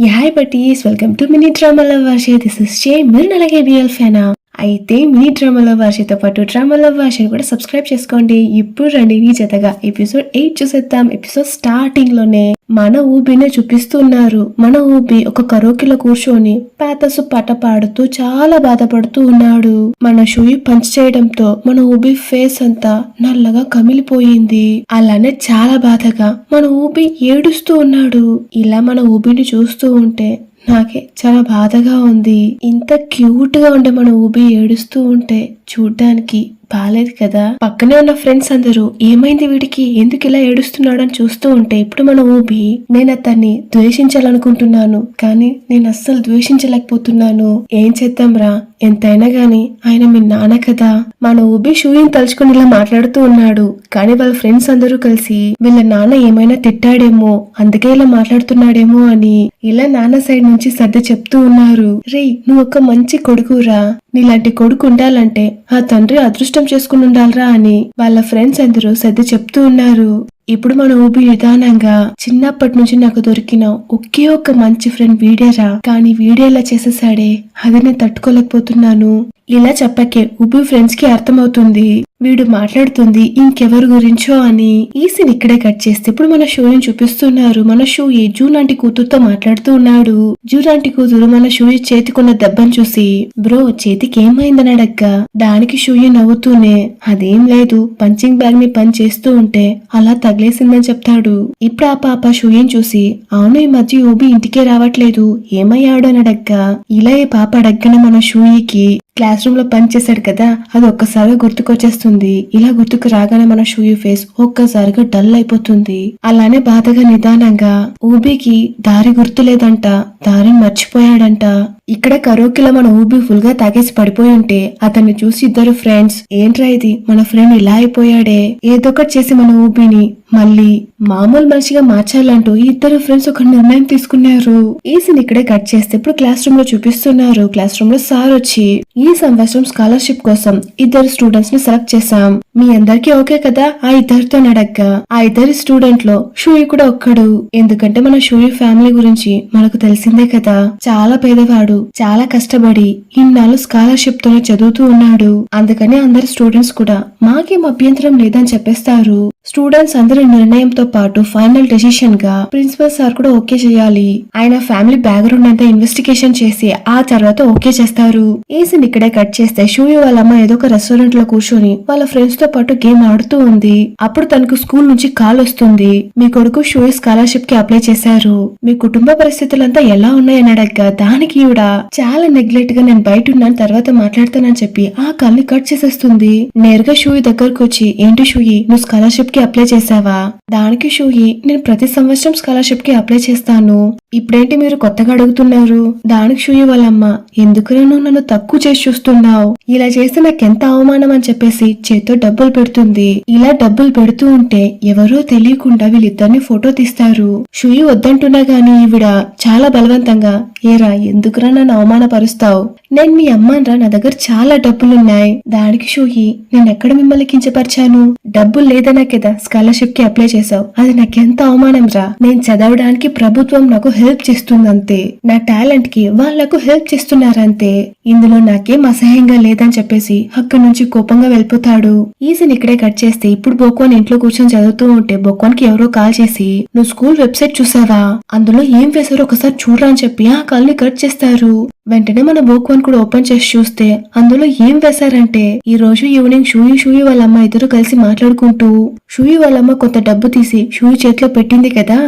Hi baddies, welcome to mini డ్రామాల Varsha. This is J. మీరు అలాగే రియల్ ఫ్యానా అయితే మినీ డ్రామాల వర్షతో పాటు డ్రామాల వర్షని కూడా సబ్స్క్రైబ్ చేసుకోండి. ఇప్పుడు రండి నీ జతగా ఎపిసోడ్ 8 చూసేద్దాం. ఎపిసోడ్ స్టార్టింగ్ లోనే మన ఊబిని చూపిస్తున్నారు. మన ఊబి ఒక కరోకిలో కూర్చొని పాతసు పాట పాడుతూ చాలా బాధపడుతూ ఉన్నాడు. మన షూయి పంచ్ చేయడంతో మన ఊబి ఫేస్ అంతా నల్లగా కమిలిపోయింది. అలానే చాలా బాధగా మన ఊబి ఏడుస్తూ ఉన్నాడు. ఇలా మన ఊబిని చూస్తూ ఉంటే నాకే చాలా బాధగా ఉంది. ఇంత క్యూట్ గా ఉండే మన ఊబి ఏడుస్తూ ఉంటే చూడ్డానికి బాలేదు కదా. పక్కనే ఉన్న ఫ్రెండ్స్ అందరూ ఏమైంది వీడికి, ఎందుకు ఇలా ఏడుస్తున్నాడు అని చూస్తూ ఉంటే ఇప్పుడు మన ఊబి నేను అతన్ని ద్వేషించాలనుకుంటున్నాను, కానీ నేను అస్సలు ద్వేషించలేకపోతున్నాను. ఏం చేద్దాం రా, ఎంతైనా గాని ఆయన మీ నాన్న కదా. మన ఊబి షూయిని తలుచుకుని ఇలా మాట్లాడుతూ ఉన్నాడు. కానీ వాళ్ళ ఫ్రెండ్స్ అందరూ కలిసి వీళ్ళ నాన్న ఏమైనా తిట్టాడేమో, అందుకే ఇలా మాట్లాడుతున్నాడేమో అని ఇలా నాన్న సైడ్ నుంచి సర్ది చెప్తూ ఉన్నారు. రే, నువ్వు ఒక మంచి కొడుకురా, నీలాంటి కొడుకు ఉండాలంటే ఆ తండ్రి అదృష్టం చేసుకుని ఉండాలరా అని వాళ్ళ ఫ్రెండ్స్ అందరూ సర్ది చెప్తూ ఉన్నారు. ఇప్పుడు మన ఊబి నిదానంగా చిన్నప్పటి నుంచి నాకు దొరికిన ఒకే ఒక్క మంచి ఫ్రెండ్ వీడేరా, కానీ వీడేలా చేసేసాడే, అది నేను తట్టుకోలేకపోతున్నాను. ఇలా చెప్పకే ఊబి ఫ్రెండ్స్ కి అర్థమవుతుంది వీడు మాట్లాడుతుంది ఇంకెవరి గురించో అని. ఈ సీన్ ఇక్కడే కట్ చేస్తే ఇప్పుడు మన షూని చూపిస్తున్నారు. మన షూయి జూన్ ఆంటీ కూతురుతో మాట్లాడుతూ ఉన్నాడు. జూన్ ఆంటీ కూతురు మన షూయి చేతికున్న దెబ్బను చూసి బ్రో చేతికి ఏమైందని అడగ్గా దానికి షూయి నవ్వుతూనే అదేం లేదు, పంచింగ్ బ్యాగ్ ని పని చేస్తూ ఉంటే అలా తగిలేసిందని చెప్తాడు. ఇప్పుడు ఆ పాప షూయిని చూసి అవును ఈ మధ్య ఊబి ఇంటికే రావట్లేదు, ఏమయ్యాడు అని అడగ్గా ఇలా ఈ పాప అడగ్గన మన షూయికి క్లాస్ రూమ్ లో పని చేశాడు కదా, అది ఒక్కసారిగా గుర్తుకొచ్చేస్తుంది. ఇలా గుర్తుకు రాగానే మన షూయి ఫేస్ ఒక్కసారిగా డల్ అయిపోతుంది. అలానే బాధగా నిదానంగా ఊబికి దారి గుర్తులేదంట, దారిని మర్చిపోయాడంట. ఇక్కడ కరోకిలో మన ఊబి ఫుల్ గా తాగేసి పడిపోయి ఉంటే అతన్ని చూసి ఇద్దరు ఫ్రెండ్స్ ఏంట్రా ఇది, మన ఫ్రెండ్ ఇలా అయిపోయాడే, ఏదో ఒకటి చేసి మన ఊబిని మళ్ళీ మామూలు మనిషిగా మార్చాలంటూ ఈ ఇద్దరు ఫ్రెండ్స్ ఒక నిర్ణయం తీసుకున్నారు. ఈ సీన్ ఇక్కడే కట్ చేస్తే ఇప్పుడు క్లాస్ రూమ్ లో చూపిస్తున్నారు. క్లాస్ రూమ్ లో సార్ వచ్చి ఈ సంవత్సరం స్కాలర్షిప్ కోసం ఇద్దరు స్టూడెంట్స్ ని సెలెక్ట్ చేశాం, మీ అందరికీ ఓకే కదా ఆ ఇద్దరితో అడగ్గా ఆ ఇద్దరి స్టూడెంట్ లో షూయి కూడా ఒక్కడు. ఎందుకంటే మన షూయి ఫ్యామిలీ గురించి మనకు తెలిసిందే కదా, చాలా పేదవాడు, చాలా కష్టపడి ఇన్నాళ్ళు స్కాలర్షిప్ తోనే చదువుతూ ఉన్నాడు. అందుకని అందరు స్టూడెంట్స్ కూడా మాకేం అభ్యంతరం లేదని చెప్పేస్తారు. స్టూడెంట్స్ అందరి నిర్ణయంతో పాటు ఫైనల్ డెసిషన్ గా ప్రిన్సిపల్ సార్ కూడా ఓకే చేయాలి. ఆయన ఫ్యామిలీ బ్యాక్గ్రౌండ్ అంతా ఇన్వెస్టిగేషన్ చేసి ఆ తర్వాత ఓకే చేస్తారు. ఈ సీన్ ఇక్కడే కట్ చేస్తే షూయి వాళ్ళ అమ్మ ఏదో ఒక రెస్టారెంట్ లో కూర్చొని వాళ్ళ ఫ్రెండ్స్ తో పాటు గేమ్ ఆడుతూ ఉంది. అప్పుడు తనకు స్కూల్ నుంచి కాల్ వస్తుంది, మీ కొడుకు షూయి స్కాలర్షిప్ కి అప్లై చేశారు, మీ కుటుంబ పరిస్థితులంతా ఎలా ఉన్నాయని అడగ్గా దానికి కూడా చాలా నెగ్లెక్ట్ గా నేను బయట ఉన్నాను తర్వాత మాట్లాడతానని చెప్పి ఆ కాల్ ని కట్ చేసేస్తుంది. నేరుగా షూయి దగ్గరకు వచ్చి ఏంటి షూయి నువ్వు స్కాలర్షిప్ కి అప్లై చేసావా? దానికి షూయి నేను ప్రతి సంవత్సరం స్కాలర్షిప్ కి అప్లై చేస్తాను, ఇప్పుడేంటి మీరు కొత్తగా అడుగుతున్నారు? దానికి షూయి వాళ్ళమ్మ ఎందుకురా నువ్వు నన్ను తక్కువ చేసి చూస్తున్నావు, ఇలా చేస్తే నాకెంత అవమానం అని చెప్పేసి చేత్తో డబ్బులు పెడుతుంది. ఇలా డబ్బులు పెడుతూ ఉంటే ఎవరో తెలియకుండా వీళ్ళిద్దరిని ఫోటో తీస్తారు. షూయి వద్దంటున్నా గాని ఈవిడ చాలా బలవంతంగా ఏరా ఎందుకురా నన్ను అవమానపరుస్తావు, నేను మీ అమ్మనరా, నా దగ్గర చాలా డబ్బులున్నాయి. దానికి షూయి నేను ఎక్కడ మిమ్మల్ని కించపరిచాను, డబ్బులు లేదనా కదా స్కాలర్షిప్ కి అప్లై చేసావు, అది నాకెంత అవమానం రా, నేను చదవడానికి ప్రభుత్వం నాకు హెల్ప్ చేస్తుందంతే, నా టాలెంట్ కి వాళ్లకు హెల్ప్ చేస్తున్నారంతే, ఇందులో నాకేం అసహ్యంగా లేదని చెప్పేసి అక్కడి నుంచి కోపంగా వెళ్ళిపోతాడు. ఈ సీన్ ఇక్కడే కట్ చేస్తే ఇప్పుడు బొక్వాన్ ఇంట్లో కూర్చొని చదువుతూ ఉంటే బొక్వాన్ కి ఎవరో కాల్ చేసి నువ్వు స్కూల్ వెబ్సైట్ చూసావా, అందులో ఏం వేశారో ఒకసారి చూడరా అని చెప్పి ఆ కాల్ ని కట్ చేస్తారు. వెంటనే మన బోక్వాన్ కూడా ఓపెన్ చేసి చూస్తే అందులో ఏం వేశారంటే ఈ రోజు ఈవినింగ్ షూయి వాళ్ళ అమ్మ ఇద్దరు కలిసి మాట్లాడుకుంటూ షూయి వాళ్ళమ్మ కొంత డబ్బు తీసి షూయి చేతిలో పెట్టింది కదా,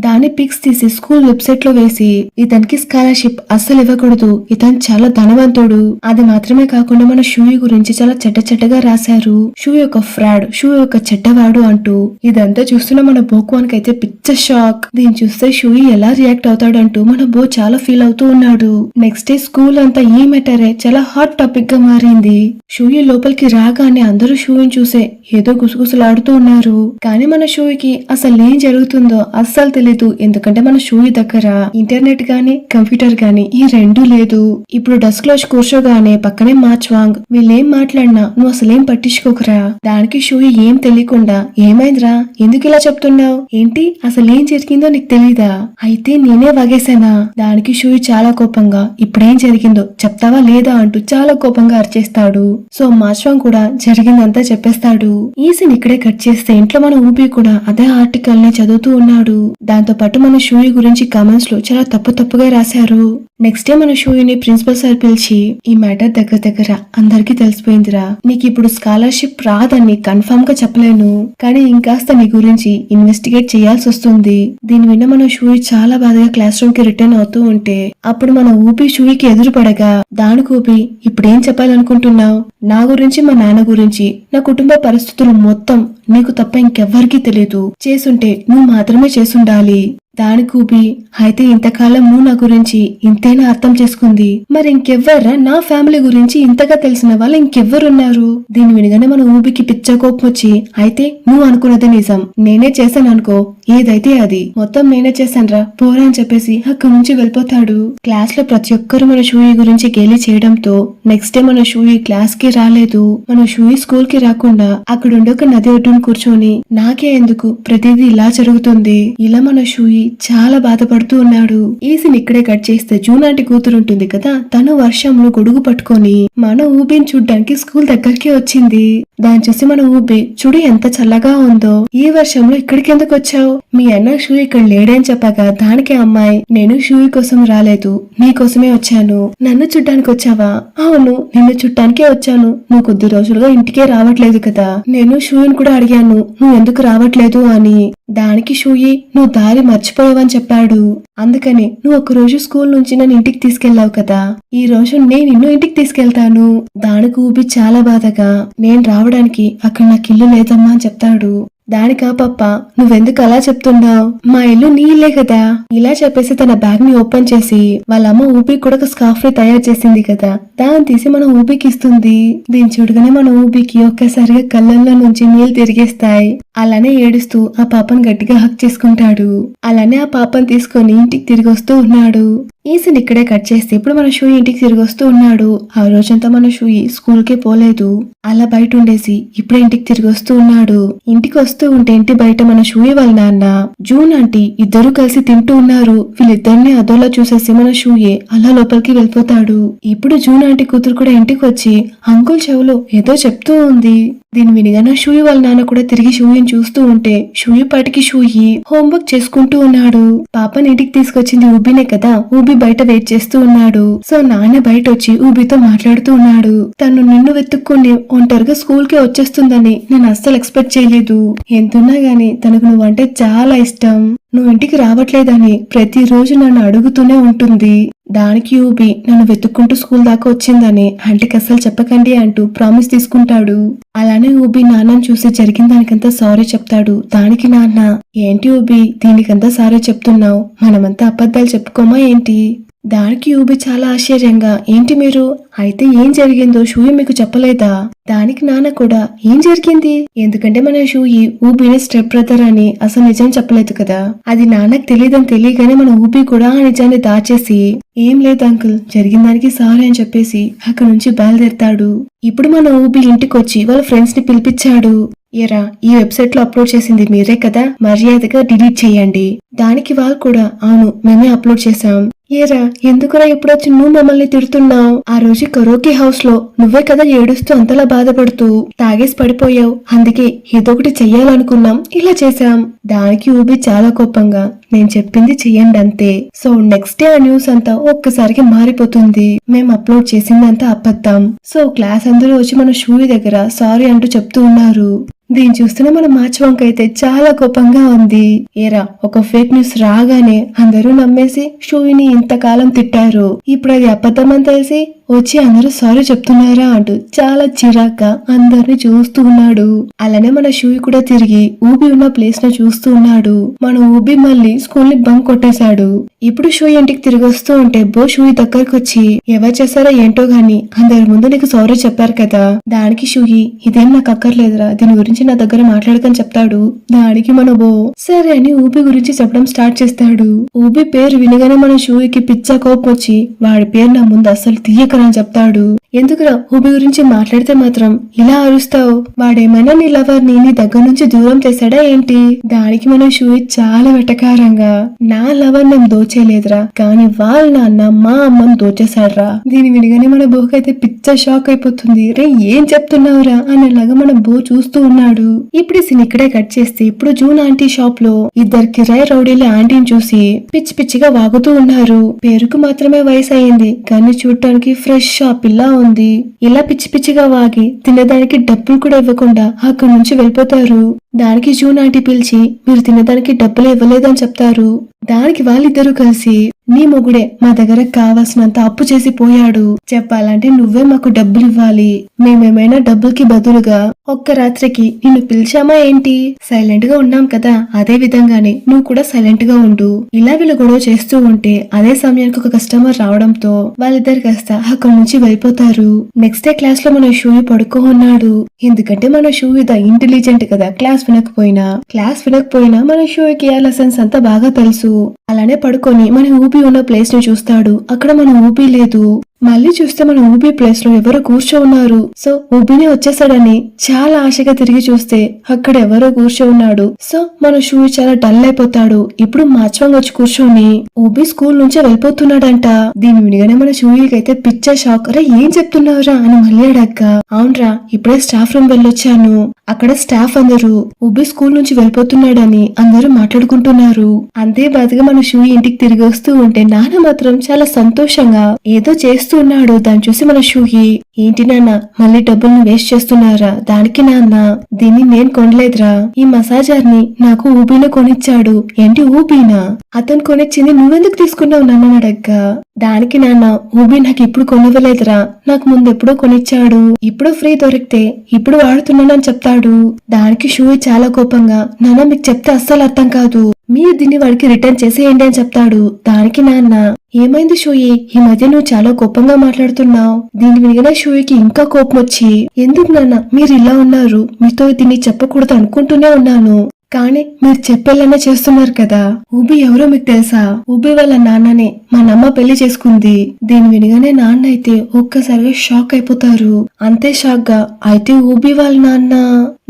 దాని పిక్స్ తీసి స్కూల్ వెబ్సైట్ లో వేసి ఇతనికి స్కాలర్షిప్ అస్సలు ఇవ్వకూడదు, ఇతను చాలా ధనవంతుడు, అది మాత్రమే కాకుండా మన షూయి గురించి చాలా చెడ్డగా రాశారు, షూయి ఒక ఫ్రాడ్, షూయి ఒక చెడ్డవాడు అంటూ. ఇదంతా చూస్తున్న మన బోక్వాన్ కైతే పిచ్చ షాక్. దీన్ని చూస్తే షూయి ఎలా రియాక్ట్ అవుతాడంటూ మన బో చాలా ఫీల్ అవుతూ ఉన్నాడు. నెక్స్ట్ నెక్స్ట్ డే స్కూల్ అంతా ఈ మెటరే చాలా హాట్ టాపిక్ గా మారింది. షూయి లోపలికి రాగానే అందరూ షూయిని చూసే ఏదో గుసగుసలాడుతూ ఉన్నారు. కానీ మన షూయికి అసలు ఏం జరుగుతుందో అస్సలు తెలీదు. ఎందుకంటే మన షూయి దగ్గర ఇంటర్నెట్ గానీ కంప్యూటర్ గానీ ఈ రెండూ లేదు. ఇప్పుడు డెస్క్ లో కూర్చోగానే పక్కనే మాచ్వాంగ్ వీళ్ళేం మాట్లాడినా నువ్వు అసలేం పట్టించుకోకరా. దానికి షూయి ఏం తెలియకుండా ఏమైందిరా ఎందుకు ఇలా చెప్తున్నావు, ఏంటి అసలేం జరిగిందో నీకు తెలీదా, అయితే నేనే వాగేశానా. దానికి షూయి చాలా కోపంగా ఇప్పుడేం జరిగిందో చెప్తావా లేదా అంటూ చాలా కోపంగా అరిచేస్తాడు. సో మాచ్వాంగ్ కూడా జరిగిందంతా చెప్పేస్తాడు. ఈ సీన్ ఇక్కడే కట్ చేస్తే ఇంట్లో మన ఊపి కూడా అదే ఆర్టికల్ ని చదువుతూ ఉన్నాడు. దాంతో పాటు మన షూయి గురించి కామెంట్స్ లో చాలా తప్పుగా రాశారు. నెక్స్ట్ డే మన షూయిని ప్రిన్సిపల్ సార్ పిలిచి ఈ మ్యాటర్ దగ్గర అందరికీ తెలిసిపోయిందిరా, నీకు ఇప్పుడు స్కాలర్షిప్ రాదని కన్ఫర్మ్ గా చెప్పలేను, కానీ ఇంకాస్త నీ గురించి ఇన్వెస్టిగేట్ చేయాల్సి వస్తుంది. దీని విన్న మన షూయి చాలా బాధగా క్లాస్ రూమ్ కి రిటర్న్ అవుతూ ఉంటే అప్పుడు మన ఊపి షూయికి ఎదురు పడగా దానికి ఊపి ఇప్పుడేం చెప్పాలనుకుంటున్నావు, నా గురించి మా నాన్న గురించి నా కుటుంబ పరిస్థితులు మొత్తం నీకు తప్ప ఇంకెవ్వరికీ తెలియదు, చేసుంటే నువ్వు మాత్రమే చేసుండాలి. దానికి ఊపి అయితే ఇంతకాలం నువ్వు నా గురించి ఇంతేనా అర్థం చేసుకుంది, మరి ఇంకెవ్వర్రా నా ఫ్యామిలీ గురించి ఇంతగా తెలిసిన వాళ్ళు ఇంకెవ్వరున్నారు. దీని వినగానే మన ఊపికి పిచ్చ కోపం వచ్చి అయితే నువ్వు అనుకున్నది నిజం, నేనే చేశాను అనుకో, ఏదైతే అది మొత్తం నేనే చేశానురా పోరా అని చెప్పేసి అక్కడి నుంచి వెళ్ళిపోతాడు. క్లాస్ లో ప్రతి ఒక్కరు మన షూయి గురించి గేలి చేయడంతో నెక్స్ట్ డే మన షూయి క్లాస్ కి రాలేదు. మన షూయి స్కూల్ కి రాకుండా అక్కడుండి ఒక నది ఒడ్డును కూర్చొని నాకే ఎందుకు ప్రతిదీ ఇలా జరుగుతుంది, ఇలా మన షూయి చాలా బాధపడుతూ ఉన్నాడు. ఈ సీన్ ఇక్కడే కట్ చేస్తే జూన్ ఆంటీ కూతురు ఉంటుంది కదా, తను వర్షంలో గొడుగు పట్టుకొని మన ఊబిని చూడ్డానికి స్కూల్ దగ్గరికి వచ్చింది. దాన్ని చూసి మన ఊబి చూడు ఎంత చల్లగా ఉందో, ఈ వర్షంలో ఇక్కడికి ఎందుకు వచ్చావు, మీ అన్న షూ ఇక్కడ లేడని చెప్పగా దానికి అమ్మాయి నేను షూ కోసం రాలేదు నీ కోసమే వచ్చాను, నన్ను చుట్టానికి వచ్చావా, అవును నిన్ను చుట్టానికే వచ్చాను, నువ్వు కొద్ది రోజులుగా ఇంటికే రావట్లేదు కదా, నేను షూని కూడా అడిగాను నువ్వు ఎందుకు రావట్లేదు అని. దానికి షూయి నువ్వు దారి మర్చిపోయావని చెప్పాడు, అందుకని నువ్వు ఒక రోజు స్కూల్ నుంచి నన్ను ఇంటికి తీసుకెళ్లావు కదా, ఈ రోజు నేను నిన్ను ఇంటికి తీసుకెళ్తాను. దానికి ఊబి చాలా బాధగా నేను రావడానికి అక్కడ నాకు ఇల్లు లేదమ్మా అని చెప్తాడు. దానికా పప్ప నువ్వెందుకు అలా చెప్తున్నావు, మా ఇల్లు నీ ఇల్లే కదా. ఇలా చెప్పేసి తన బ్యాగ్ ని ఓపెన్ చేసి వాళ్ళ అమ్మ ఊపి కూడా ఒక స్కార్ఫ్ ని తయారు చేసింది కదా, దాన్ని తీసి మన ఊపికి ఇస్తుంది. దీన్ని చూడగానే మన ఊపికి ఒక్కసారిగా కళ్ళల్లో నుంచి నీళ్లు తిరిగేస్తాయి. అలానే ఏడుస్తూ ఆ పాపను గట్టిగా హక్ చేసుకుంటాడు. అలానే ఆ పాపను తీసుకొని ఇంటికి తిరిగి వస్తూ ఉన్నాడు. ఈ సీన్ ఇక్కడే కట్ చేస్తే ఇప్పుడు మన షూ ఇంటికి తిరిగి వస్తూ ఉన్నాడు. ఆ రోజంతా మన షూ స్కూల్ కే పోలేదు, అలా బయట ఉండేసి ఇప్పుడే ఇంటికి తిరిగి వస్తూ ఉన్నాడు. ఇంటికి వస్తూ ఉంటే ఇంటి బయట మన షూ వాళ్ళ నాన్న జూన్ ఆంటీ ఇద్దరు కలిసి తింటూ ఉన్నారు. వీళ్ళిద్దరిని అదోలా చూసేసి మన షూయే అలా లోపలికి వెళ్ళిపోతాడు. ఇప్పుడు జూన్ ఆంటీ కూతురు కూడా ఇంటికి వచ్చి అంకుల్ చెవులో ఏదో చెప్తూ ఉంది. దీని వినిగానే షూయి వాళ్ళ నాన్న కూడా తిరిగి షూయిని చూస్తూ ఉంటే షూయి పాటికి షూయి హోంవర్క్ చేసుకుంటూ ఉన్నాడు. పాపని ఇంటికి తీసుకొచ్చింది ఊబినే కదా, ఊబి బయట వెయిట్ చేస్తూ ఉన్నాడు. సో నాన్న బయట వచ్చి ఊబితో మాట్లాడుతూ ఉన్నాడు. తను నిన్ను వెతుక్కొని ఒంటరిగా స్కూల్ కి వచ్చేస్తుందని నేను అస్సలు ఎక్స్పెక్ట్ చేయలేదు, ఎంతున్నా గానీ తనకు నువ్వంటే చాలా ఇష్టం, నువ్వు ఇంటికి రావట్లేదని ప్రతిరోజు నన్ను అడుగుతూనే ఉంటుంది. దానికి ఊబి నన్ను వెతుక్కుంటూ స్కూల్ దాకా వచ్చిందని ఆంటీకి అస్సలు చెప్పకండి అంటూ ప్రామిస్ తీసుకుంటాడు. అలానే ఊబి నాన్నని చూసి జరిగిన దానికంతా సారీ చెప్తాడు. దానికి నాన్న ఏంటి ఊబి దీనికంతా సారీ చెప్తున్నావు, మనమంతా అబద్ధాలు చెప్పుకోమా ఏంటి. దానికి ఊబి చాలా ఆశ్చర్యంగా ఏంటి మీరు, అయితే ఏం జరిగిందో షూయి మీకు చెప్పలేదా. దానికి నాన్న కూడా ఏం జరిగింది, ఎందుకంటే మన షూయి ఊబిని స్టెప్ బ్రదర్ అని అసలు నిజం చెప్పలేదు కదా, అది నాన్నకు తెలియదని తెలియగానే మన ఊబి కూడా ఆ నిజాన్ని దాచేసి ఏం లేదు అంకుల్ జరిగిన దానికి సారీ అని చెప్పేసి అక్కడి నుంచి బయలుదేరతాడు. ఇప్పుడు మన ఊబి ఇంటికి వచ్చి వాళ్ళ ఫ్రెండ్స్ ని పిలిపించాడు. ఏరా ఈ వెబ్సైట్ లో అప్లోడ్ చేసింది మీరే కదా, మర్యాదగా డిలీట్ చేయండి. దానికి వాళ్ళు కూడా అవును మేమే అప్లోడ్ చేశాం. ఏరా ఎందుకురా ఇప్పుడొచ్చి నువ్వు మమ్మల్ని తిడుతున్నావు, ఆ రోజు కరోకే హౌస్ లో నువ్వే కదా ఏడుస్తూ అంతలా బాధపడుతూ తాగేసి పడిపోయావు, అందుకే ఏదొకటి చెయ్యాలనుకున్నాం ఇలా చేశాం. దానికి ఊబి చాలా కోపంగా నేను చెప్పింది చెయ్యండి అంతే. సో నెక్స్ట్ డే ఆ న్యూస్ అంతా ఒక్కసారికి మారిపోతుంది, మేము అప్లోడ్ చేసిందంతా అబద్ధం. సో క్లాస్ అందరూ వచ్చి మన షూయి దగ్గర సారీ అంటూ చెప్తూ ఉన్నారు. దీన్ని చూస్తున్న మన మార్చ్ వంక అయితే చాలా కోపంగా ఉంది. ఏరా ఒక ఫేక్ న్యూస్ రాగానే అందరూ నమ్మేసి షూయిని ఇంతకాలం తిట్టారు, ఇప్పుడు అది అబద్ధమని తెలిసి వచ్చి అందరూ సారీ చెప్తున్నారా అంటూ చాలా చిరాగ్గా అందరిని చూస్తూ ఉన్నాడు. అలానే మన షూయి కూడా తిరిగి ఊబి ఉన్న ప్లేస్ ను చూస్తూ ఉన్నాడు. మన ఊబి మళ్ళీ స్కూల్ ని బంక్ కొట్టేశాడు. ఇప్పుడు షూయి ఇంటికి తిరిగి వస్తూ ఉంటే బో షూయి దగ్గరకు వచ్చి ఎవరు చేశారో ఏంటో గాని అందరి ముందు నీకు సారీ చెప్పారు కదా, దానికి షూయి ఇదేం నాకు అక్కర్లేదురా, దీని గురించి నా దగ్గర మాట్లాడకని చెప్తాడు. దానికి మన బో సరే అని ఊబి గురించి చెప్పడం స్టార్ట్ చేస్తాడు. ఊబి పేరు వినగానే మన షూయికి పిచ్చ కోపం వచ్చి వాడి పేరు నా ముందు అస్సలు తీయక అని చెప్తాడు. ఎందుకురా ఊబి గురించి మాట్లాడితే మాత్రం ఇలా అరుస్తావు, వాడేమైనా నీ లవర్ ని నీ దగ్గర నుంచి దూరం చేశాడా ఏంటి? దానికి మన షూయి చాలా వెటకారంగా నా లవర్ నేను దోచేయలేదురా, కానీ వాళ్ళ నాన్న మా అమ్మని దోచేశాడ్రా. దీని వినగానే మన బోకైతే పిచ్చ షాక్ అయిపోతుంది. రే ఏం చెప్తున్నావురా అనేలాగా మన బో చూస్తూ ఉన్నాడు. ఇప్పుడు సీన్ ఇక్కడే కట్ చేస్తే ఇప్పుడు జూన్ ఆంటీ షాప్ లో ఇద్దరు కిరాయి రౌడీల ఆంటీని చూసి పిచ్చి పిచ్చిగా వాగుతూ ఉన్నారు. పేరుకు మాత్రమే వయసు అయింది కానీ చూడటానికి ఫ్రెష్ షాపిల్లా ఉంది. ఇలా పిచ్చి పిచ్చిగా వాగి తినడానికి డబ్బులు కూడా ఇవ్వకుండా అక్కడి నుంచి వెళ్ళిపోతారు. దానికి జూన్ ఆంటీ పిలిచి మీరు తినడానికి డబ్బులు ఇవ్వలేదని చెప్తారు. దానికి వాళ్ళిద్దరూ కలిసి నీ మొగుడే మా దగ్గర కావాల్సినంత అప్పు చేసి పోయాడు, చెప్పాలంటే నువ్వే మాకు డబ్బులు ఇవ్వాలి, మేమేమైనా డబ్బులకి బదులుగా ఒక్క రాత్రికి నిన్ను పిలిచామా ఏంటి? సైలెంట్ గా ఉన్నాం కదా, అదే విధంగానే నువ్వు కూడా సైలెంట్ గా ఉండు. ఇలా వీళ్ళు గొడవ చేస్తూ ఉంటే అదే సమయానికి ఒక కస్టమర్ రావడంతో వాళ్ళిద్దరు కాస్త అక్కడి నుంచి వెళ్ళిపోతారు. నెక్స్ట్ డే క్లాస్ లో మన షూయి పడుకో ఉన్నాడు. ఎందుకంటే మన షూయి ద ఇంటెలిజెంట్ కదా, క్లాస్ వినకపోయినా మన షూయికి ఆ లెసన్స్ అంతా బాగా తెలుసు. అలానే పడుకొని మన ఊపి ఉన్న ప్లేస్ ని చూస్తాడు. అక్కడ మన ఊపి లేదు. మళ్ళీ చూస్తే మన ఊబి ప్లేస్ లో ఎవరో కూర్చో ఉన్నారు. సో ఊబినే వచ్చేసాడని చాలా ఆశగా తిరిగి చూస్తే అక్కడ ఎవరో కూర్చో ఉన్నాడు. సో మన షూ చాలా డల్ అయిపోతాడు. ఇప్పుడు మార్చవంగా వచ్చి కూర్చొని ఊబి స్కూల్ నుంచే వెళ్ళిపోతున్నాడంట. దీని వినిగానే మన షూయికైతే పిచ్చ షాక్. అరే ఏం చెప్తున్నావురా అని మళ్ళీ అడక్క, అవునరా ఇప్పుడే స్టాఫ్ రూమ్ వెళ్ళొచ్చాను, అక్కడ స్టాఫ్ అందరూ ఊబి స్కూల్ నుంచి వెళ్ళిపోతున్నాడని అందరూ మాట్లాడుకుంటున్నారు. అంతే బాధగా మన షూ ఇంటికి తిరిగి వస్తూ ఉంటే నాన్న మాత్రం చాలా సంతోషంగా ఏదో చేస్తూ ఉన్నాడు. దాన్ని చూసి మన షూయి ఏంటి నాన్న మళ్ళీ డబ్బుల్ని వేస్ట్ చేస్తున్నారా? దానికి నాన్న దీన్ని నేను కొనలేదురా, ఈ మసాజర్ ని నాకు ఊబీలో కొనిచ్చాడు. ఏంటి ఊబీనా? అతను కొనిచ్చింది నువ్వెందుకు తీసుకున్నావు నాన్న అడగ్గా, దానికి నాన్న ఊబీ నాకు ఇప్పుడు కొనివ్వలేదురా, నాకు ముందెప్పుడో కొనిచ్చాడు, ఇప్పుడు ఫ్రీ దొరికితే ఇప్పుడు వాడుతున్నానని చెప్తాడు. దానికి షూయి చాలా కోపంగా నాన్న మీకు చెప్తే అస్సలు అర్థం కాదు, మీరు దీన్ని వాడికి రిటర్న్ చేసేయండి అని చెప్తాడు. దానికి నాన్న ఏమైంది షూయి ఈ మధ్య నువ్వు చాలా కోపంగా మాట్లాడుతున్నావు. దీని వినగానే షూయికి ఇంకా కోపం వచ్చి ఎందుకు నాన్న మీరు ఇలా ఉన్నారు, మీతో దీన్ని చెప్పకూడదు అనుకుంటూనే ఉన్నాను, కానీ మీరు చెప్పేలానే చేస్తున్నారు కదా. ఊబి ఎవరో మీకు తెలుసా? ఊబి వాళ్ళ నాన్ననే మా నమ్మ పెళ్లి చేసుకుంది. దీని వినగానే నాన్న అయితే ఒక్కసారిగా షాక్ అయిపోతారు. అంతే షాక్ గా అయితే ఊబి వాళ్ళ నాన్న.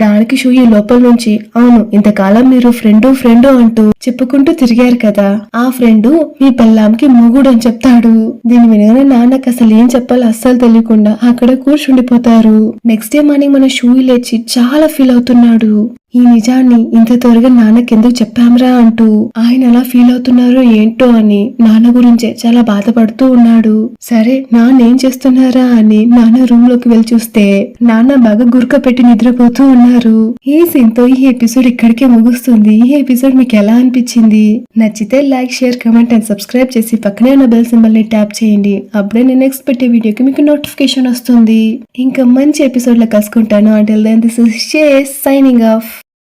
దానికి షూయి లోపల నుంచి అవును ఇంతకాలం మీరు ఫ్రెండు అంటూ చెప్పుకుంటూ తిరిగారు కదా, ఆ ఫ్రెండు మీ పెళ్ళాంకి మొగుడు అని చెప్తాడు. దీని వినగానే నాన్నకు అసలు ఏం చెప్పాలో అస్సలు తెలియకుండా అక్కడ కూర్చుండిపోతారు. నెక్స్ట్ డే మార్నింగ్ మన షూయి లేచి చాలా ఫీల్ అవుతున్నాడు. ఈ నిజాన్ని ఇంత త్వరగా నాన్నకెందుకు చెప్పామరా అంటూ ఆయన ఎలా ఫీల్ అవుతున్నారో ఏంటో అని నాన్న గురించే చాలా బాధపడుతూ ఉన్నాడు. సరే నాన్న ఏం చేస్తున్నారా అని నాన్న రూమ్ లోకి వెళ్ళి చూస్తే నాన్న బాగా గురక పెట్టి నిద్రపోతూ ఉన్నారు. ఈ సీన్ తో ఈ ఎపిసోడ్ ఇక్కడికే ముగుస్తుంది. ఈ ఎపిసోడ్ మీకు ఎలా అనిపించింది? నచ్చితే like share comment and subscribe చేసి పక్కనే ఉన్న బెల్ సింబల్ ని ట్యాప్ చేయండి. అప్పుడే నేను నెక్స్ట్ పెట్టే వీడియోకి మీకు నోటిఫికేషన్ వస్తుంది. ఇంకా మంచి ఎపిసోడ్ లో కలుసుకుంటాను. అంటిల్ దెన్ దిస్ ఇస్ షే సైనింగ్ ఆఫ్.